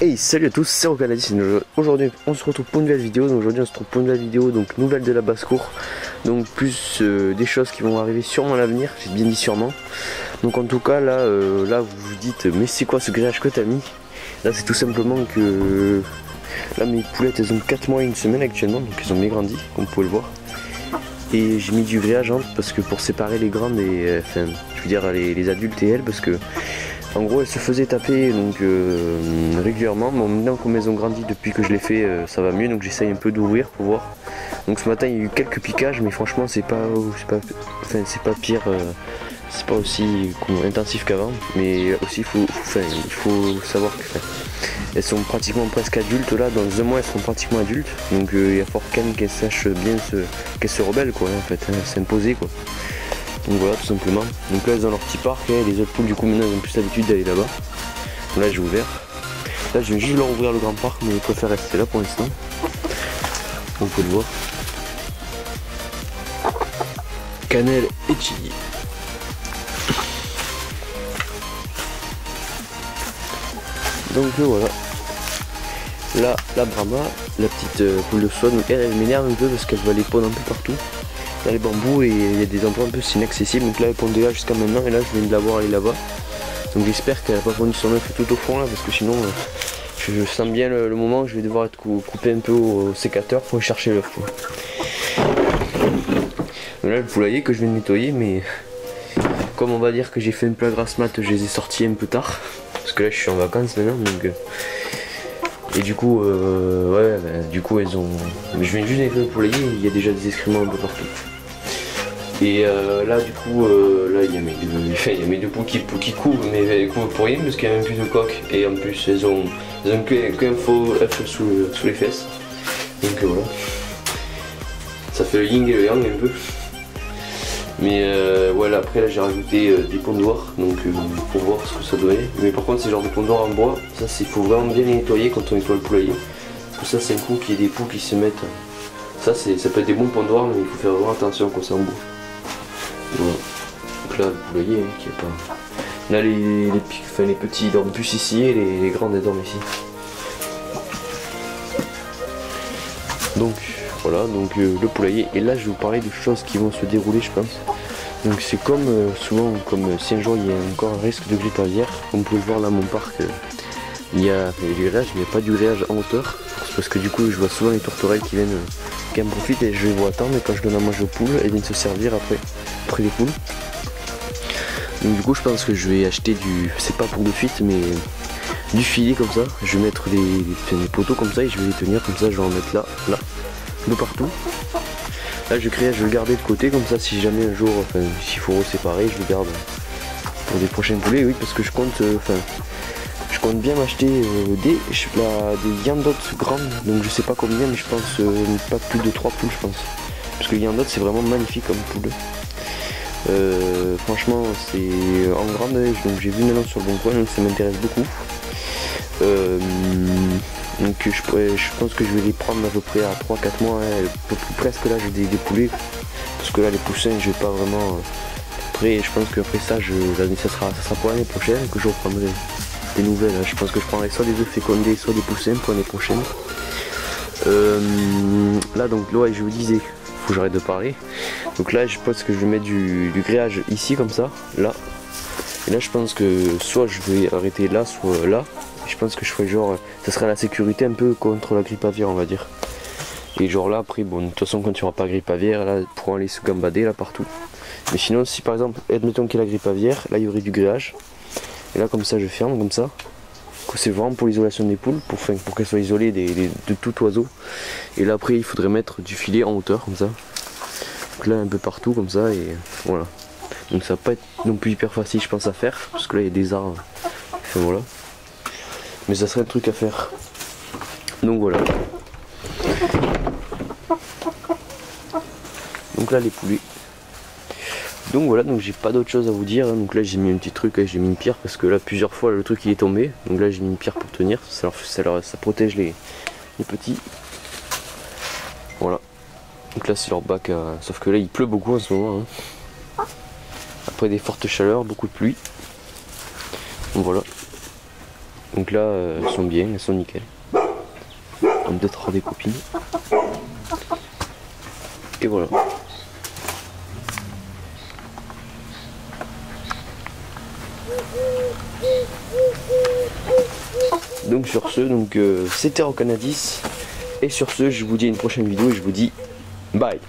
Hey, salut à tous, c'est Rocanadis. Aujourd'hui on se retrouve pour une nouvelle vidéo. Donc aujourd'hui on se retrouve pour une nouvelle vidéo, donc nouvelle de la basse-cour. Donc plus des choses qui vont arriver sûrement à l'avenir, j'ai bien dit sûrement. Donc en tout cas là, vous vous dites mais c'est quoi ce grillage que t'as mis? Là c'est tout simplement que là mes poulettes elles ont 4 mois et 1 semaine actuellement, donc elles ont bien grandi comme vous pouvez le voir. Et j'ai mis du grillage entre parce que pour séparer les grandes et enfin je veux dire les adultes et elles, parce que en gros elles se faisaient taper donc régulièrement. Bon, maintenant comme elles ont grandi depuis que je l'ai fait, ça va mieux, donc j'essaye un peu d'ouvrir pour voir. Donc ce matin il y a eu quelques piquages, mais franchement c'est pas pire, c'est pas aussi intensif qu'avant. Mais aussi il faut savoir que elles sont pratiquement presque adultes là, dans un mois elles seront pratiquement adultes. Donc il y a fort qu'elles sachent bien qu'elles se rebellent quoi, en fait, s'imposer quoi. Donc voilà tout simplement. Donc là elles ont leur petit parc, hein. Les autres poules du coup maintenant elles ont plus l'habitude d'aller là-bas. Là j'ai ouvert. Là je viens juste leur ouvrir le grand parc, mais ils préfèrent rester là pour l'instant. On peut le voir. Cannelle et chili. Donc voilà. Là la Brahma, la petite poule de soie, donc elle m'énerve un peu parce qu'elle va les pondre un peu partout. Là les bambous, et il y a des endroits un peu inaccessibles, donc là elle pondait là jusqu'à maintenant, et là je viens de la voir aller là-bas. Donc j'espère qu'elle n'a pas pondu son œuf tout au fond là, parce que sinon je sens bien le moment où je vais devoir être coupé un peu au sécateur pour chercher l'œuf. Là le poulailler que je viens de nettoyer, mais comme on va dire que j'ai fait un plat grasse mat, je les ai sortis un peu tard, parce que là je suis en vacances maintenant, donc et du coup du coup elles ont, je viens juste nettoyer le poulailler, il y a déjà des excréments un peu partout. Et là du coup là il y a mes deux poules qui courent, mais elles courent pour rien parce qu'il n'y a même plus de coque, et en plus elles ont qu'un faux œuf sous les fesses. Donc voilà, ça fait le yin et le yang un peu. Mais voilà, après là j'ai rajouté des pondoirs, donc pour voir ce que ça donnait. Mais par contre ces genres de pondoirs en bois, ça il faut vraiment bien les nettoyer quand on nettoie le poulailler. Pour ça c'est un coup qu'il y ait des poules qui se mettent. Ça peut être des bons pondoirs, mais il faut faire vraiment attention quand c'est en bois. Voilà. Donc là le poulailler qui est pas. Là les petits dorment plus ici, et les grandes elles dorment ici. Donc voilà, donc le poulailler. Et là je vais vous parler de choses qui vont se dérouler je pense. Donc c'est comme souvent, comme si un jour il y a encore un risque de grippe aviaire. Comme vous pouvez le voir là, mon parc, il y a du grillage, mais il n'y a pas du grillage en hauteur. Parce que du coup je vois souvent les tourterelles qui en profitent, et je les vois attendre, et quand je donne à manger aux poules, elles viennent se servir après les poules. Donc du coup je pense que je vais acheter c'est pas pour de suite, mais du filet comme ça. Je vais mettre des poteaux comme ça, et je vais les tenir comme ça, je vais en mettre là, de partout. Là je vais le garder de côté, comme ça si jamais un jour, s'il faut séparer, je le garde pour des prochaines poulets. Oui, parce que je compte bien m'acheter des yandottes grandes, donc je sais pas combien, mais je pense pas plus de 3 poules je pense. Parce que yandot c'est vraiment magnifique comme poule. Franchement c'est en grande, donc j'ai vu une annonce sur le bon coin, donc ça m'intéresse beaucoup. Donc je pense que je vais les prendre à peu près à 3-4 mois, hein, presque l'âge des poulets. Parce que là les poussins je vais pas vraiment. Après je pense qu'après ça, ça sera pour l'année prochaine que je reprendrai des nouvelles. Hein. Je pense que je prendrai soit des œufs fécondés, soit des poussins pour l'année prochaine. Là donc là je vous disais, faut que j'arrête de parler. Donc là je pense que je vais mettre du grillage ici comme ça, là. Et là je pense que soit je vais arrêter là, soit là. Je pense que je ferai genre, ça serait la sécurité un peu contre la grippe aviaire on va dire. Et genre là après, bon de toute façon quand il n'y aura pas grippe aviaire, là pour aller se gambader là partout. Mais sinon si par exemple, admettons qu'il y a la grippe aviaire, là il y aurait du grillage. Et là comme ça je ferme comme ça. C'est vraiment pour l'isolation des poules, pour qu'elles soient isolées de tout oiseau. Et là après il faudrait mettre du filet en hauteur comme ça. Donc là un peu partout comme ça, et voilà. Donc ça va pas être non plus hyper facile je pense à faire, parce que là il y a des arbres. Enfin voilà. Mais ça serait un truc à faire. Donc voilà. Donc là les poulets. Donc voilà, donc j'ai pas d'autre chose à vous dire. Donc là j'ai mis un petit truc, j'ai mis une pierre parce que là plusieurs fois le truc il est tombé. Donc là j'ai mis une pierre pour tenir, ça protège les petits. Voilà. Donc là c'est leur bac sauf que là il pleut beaucoup en ce moment. Hein. Après des fortes chaleurs, beaucoup de pluie. Donc voilà. Donc là, elles sont bien, elles sont nickel. On peut peut-être avoir des copines. Et voilà. Donc sur ce, c'était Rocanadis. Et sur ce, je vous dis à une prochaine vidéo et je vous dis bye.